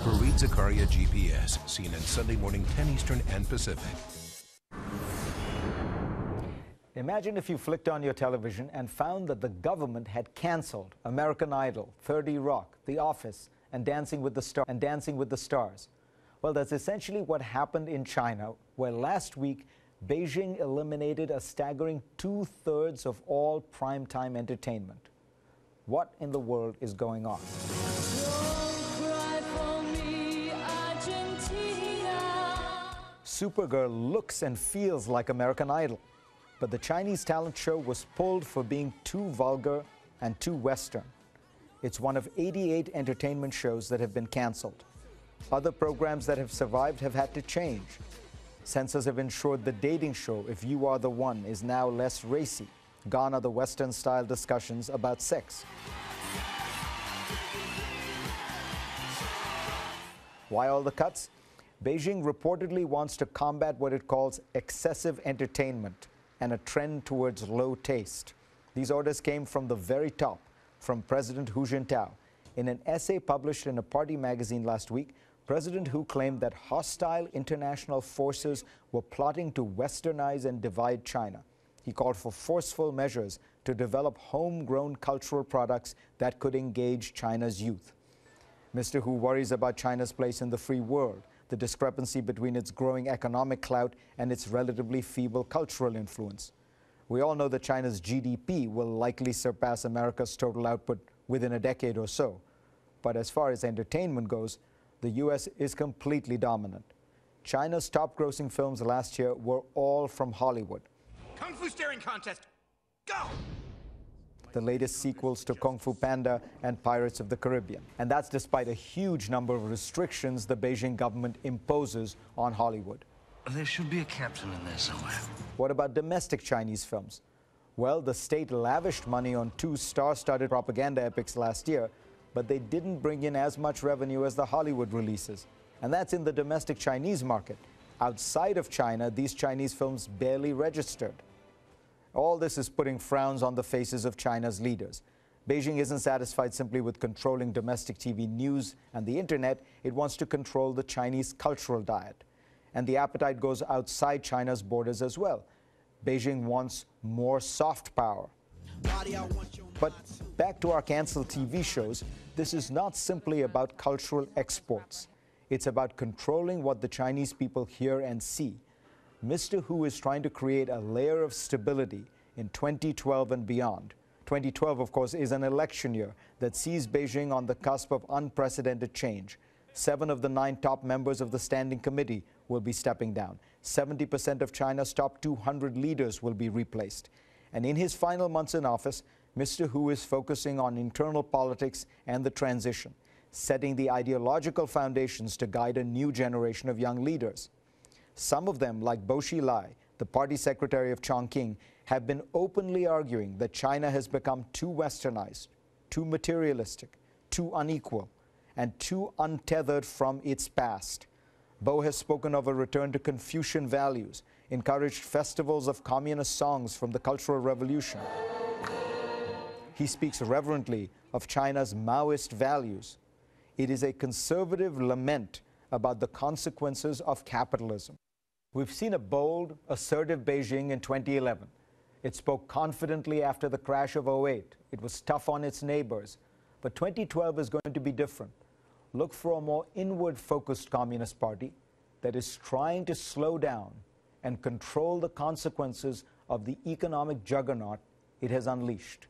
Fareed Zakaria, GPS, CNN Sunday morning 10 Eastern and Pacific. Imagine if you flicked on your television and found that the government had canceled American Idol, 30 Rock, The Office, and Dancing with the Stars. Well, that's essentially what happened in China, where last week Beijing eliminated a staggering 2/3 of all primetime entertainment. What in the world is going on? Supergirl looks and feels like American Idol, but the Chinese talent show was pulled for being too vulgar and too Western. It's one of 88 entertainment shows that have been canceled. Other programs that have survived have had to change. Censors have ensured the dating show, If You Are the One, is now less racy. Gone are the Western-style discussions about sex. Why all the cuts? Beijing reportedly wants to combat what it calls excessive entertainment and a trend towards low taste. These orders came from the very top, from President Hu Jintao. In an essay published in a party magazine last week, President Hu claimed that hostile international forces were plotting to westernize and divide China. He called for forceful measures to develop homegrown cultural products that could engage China's youth. Mr. Hu worries about China's place in the free world, the discrepancy between its growing economic clout and its relatively feeble cultural influence. We all know that China's GDP will likely surpass America's total output within a decade or so. But as far as entertainment goes, the U.S. is completely dominant. China's top-grossing films last year were all from Hollywood. Kung Fu staring contest, go! The latest sequels to Kung Fu Panda and Pirates of the Caribbean. And that's despite a huge number of restrictions the Beijing government imposes on Hollywood. There should be a captain in there somewhere. What about domestic Chinese films? Well, the state lavished money on 2 star-studded propaganda epics last year, but they didn't bring in as much revenue as the Hollywood releases. And that's in the domestic Chinese market. Outside of China, these Chinese films barely registered. All this is putting frowns on the faces of China's leaders. Beijing isn't satisfied simply with controlling domestic TV news and the internet. It wants to control the Chinese cultural diet. And the appetite goes outside China's borders as well. Beijing wants more soft power. But back to our canceled TV shows, this is not simply about cultural exports. It's about controlling what the Chinese people hear and see. Mr. Hu is trying to create a layer of stability in 2012 and beyond. 2012, of course, is an election year that sees Beijing on the cusp of unprecedented change. 7 of the 9 top members of the Standing Committee will be stepping down. 70% of China's top 200 leaders will be replaced. And in his final months in office, Mr. Hu is focusing on internal politics and the transition, setting the ideological foundations to guide a new generation of young leaders. Some of them, like Bo Xilai, the party secretary of Chongqing, have been openly arguing that China has become too westernized, too materialistic, too unequal, and too untethered from its past. Bo has spoken of a return to Confucian values, encouraged festivals of communist songs from the Cultural Revolution. He speaks reverently of China's Maoist values. It is a conservative lament about the consequences of capitalism. We've seen a bold, assertive Beijing in 2011. It spoke confidently after the crash of '08. It was tough on its neighbors. But 2012 is going to be different. Look for a more inward-focused Communist Party that is trying to slow down and control the consequences of the economic juggernaut it has unleashed.